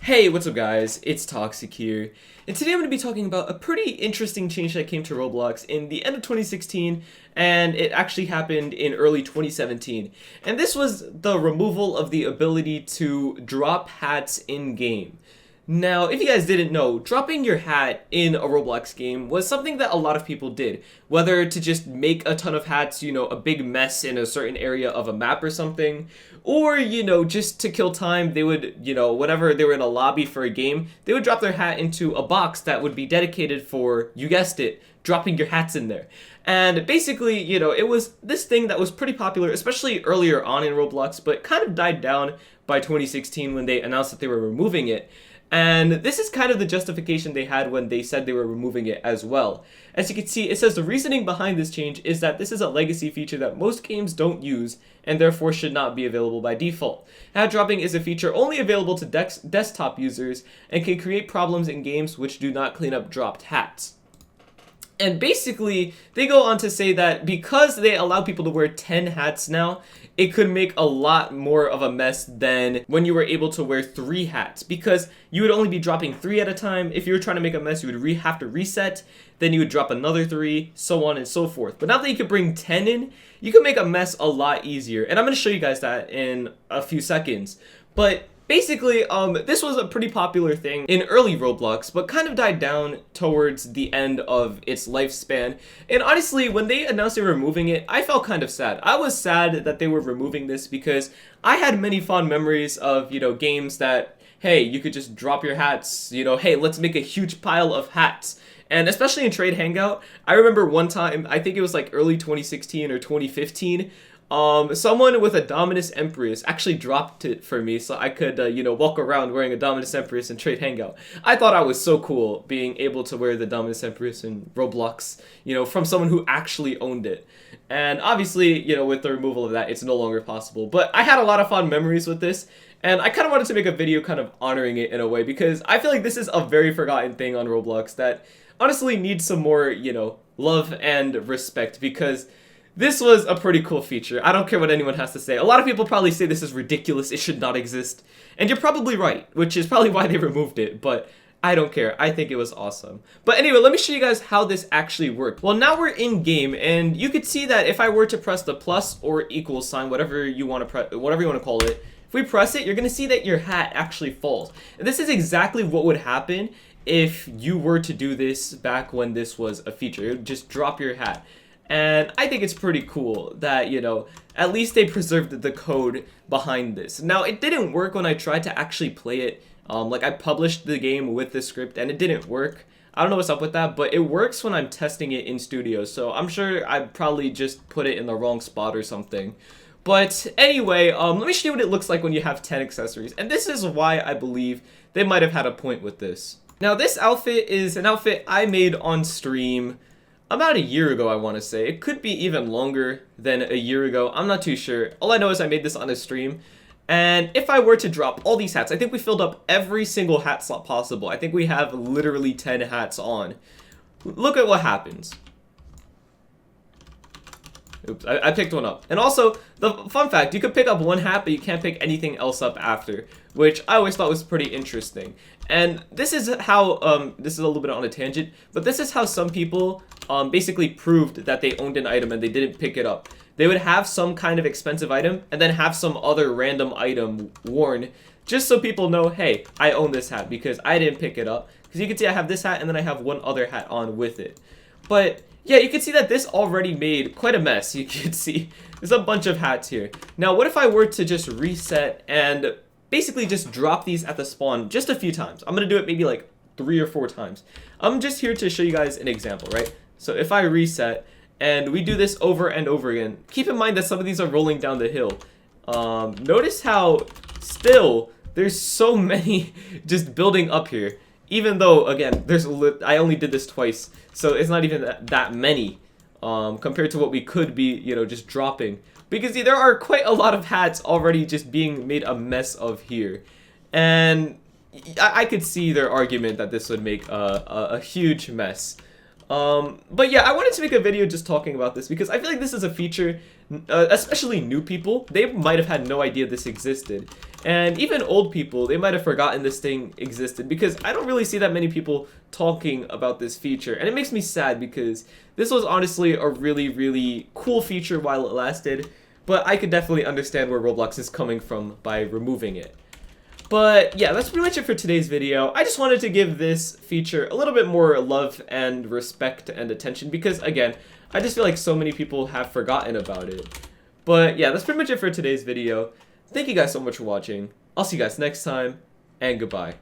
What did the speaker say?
Hey, what's up guys? It's Toxic here, and today I'm going to be talking about a pretty interesting change that came to Roblox in the end of 2016, and it actually happened in early 2017. And this was the removal of the ability to drop hats in-game. Now, if you guys didn't know, dropping your hat in a Roblox game was something that a lot of people did. Whether to just make a ton of hats, a big mess in a certain area of a map or something, or, just to kill time, they would, whenever they were in a lobby for a game, they would drop their hat into a box that would be dedicated for, you guessed it, dropping your hats in there. And basically, it was this thing that was pretty popular, especially earlier on in Roblox, but kind of died down by 2016 when they announced that they were removing it. And this is kind of the justification they had when they said they were removing it as well. As you can see, it says the reasoning behind this change is that this is a legacy feature that most games don't use and therefore should not be available by default. Hat dropping is a feature only available to desktop users and can create problems in games which do not clean up dropped hats. And basically, they go on to say that because they allow people to wear 10 hats now, it could make a lot more of a mess than when you were able to wear 3 hats. Because you would only be dropping 3 at a time. If you were trying to make a mess, you would have to reset. Then you would drop another 3, so on and so forth. But now that you can bring 10 in, you can make a mess a lot easier. And I'm going to show you guys that in a few seconds. But basically, this was a pretty popular thing in early Roblox, but kind of died down towards the end of its lifespan. And honestly, when they announced they were removing it, I felt kind of sad. I was sad that they were removing this because I had many fond memories of, games that, hey, you could just drop your hats, hey, let's make a huge pile of hats. And especially in Trade Hangout, I remember one time, I think it was like early 2016 or 2015, someone with a Dominus Empress actually dropped it for me so I could, walk around wearing a Dominus Empress and Trade Hangout. I thought I was so cool being able to wear the Dominus Empress in Roblox, from someone who actually owned it. And obviously, with the removal of that, it's no longer possible. But I had a lot of fond memories with this, and I kind of wanted to make a video kind of honoring it in a way because I feel like this is a very forgotten thing on Roblox that honestly needs some more, love and respect because this was a pretty cool feature. I don't care what anyone has to say. A lot of people probably say this is ridiculous, it should not exist. And you're probably right, which is probably why they removed it, but I don't care. I think it was awesome. But anyway, let me show you guys how this actually worked. Well, now we're in game, and you could see that if I were to press the plus or equal sign, whatever you want to call it, if we press it, you're going to see that your hat actually falls. And this is exactly what would happen if you were to do this back when this was a feature. It would just drop your hat. And I think it's pretty cool that, at least they preserved the code behind this. Now, it didn't work when I tried to actually play it. I published the game with the script and it didn't work. I don't know what's up with that, but it works when I'm testing it in studio. So I'm sure I probably just put it in the wrong spot or something. But anyway, let me show you what it looks like when you have 10 accessories. And this is why I believe they might have had a point with this. Now, this outfit is an outfit I made on stream about a year ago, I want to say. It could be even longer than a year ago. I'm not too sure. All I know is I made this on a stream. And if I were to drop all these hats, I think we filled up every single hat slot possible. I think we have literally 10 hats on. Look at what happens. Oops, I picked one up. And also, the fun fact, you could pick up one hat, but you can't pick anything else up after, which I always thought was pretty interesting. And this is how, this is a little bit on a tangent, but this is how some people basically proved that they owned an item and they didn't pick it up. They would have some kind of expensive item and then have some other random item worn just so people know, hey, I own this hat because I didn't pick it up. Because you can see I have this hat and then I have one other hat on with it. But yeah, you can see that this already made quite a mess. You can see there's a bunch of hats here. Now, what if I were to just reset and basically just drop these at the spawn just a few times? I'm going to do it maybe like 3 or 4 times. I'm just here to show you guys an example, right? So if I reset and we do this over and over again, keep in mind that some of these are rolling down the hill. Notice how still there's so many just building up here. Even though, again, I only did this twice, so it's not even that many compared to what we could be, just dropping. Because there are quite a lot of hats already just being made a mess of here. And I could see their argument that this would make a huge mess. But yeah, I wanted to make a video just talking about this because I feel like this is a feature, especially new people, they might have had no idea this existed. And even old people, they might have forgotten this thing existed because I don't really see that many people talking about this feature. And it makes me sad because this was honestly a really, really cool feature while it lasted. But I could definitely understand where Roblox is coming from by removing it. But yeah, that's pretty much it for today's video. I just wanted to give this feature a little bit more love and respect and attention because, again, I just feel like so many people have forgotten about it. But yeah, that's pretty much it for today's video. Thank you guys so much for watching. I'll see you guys next time, and goodbye.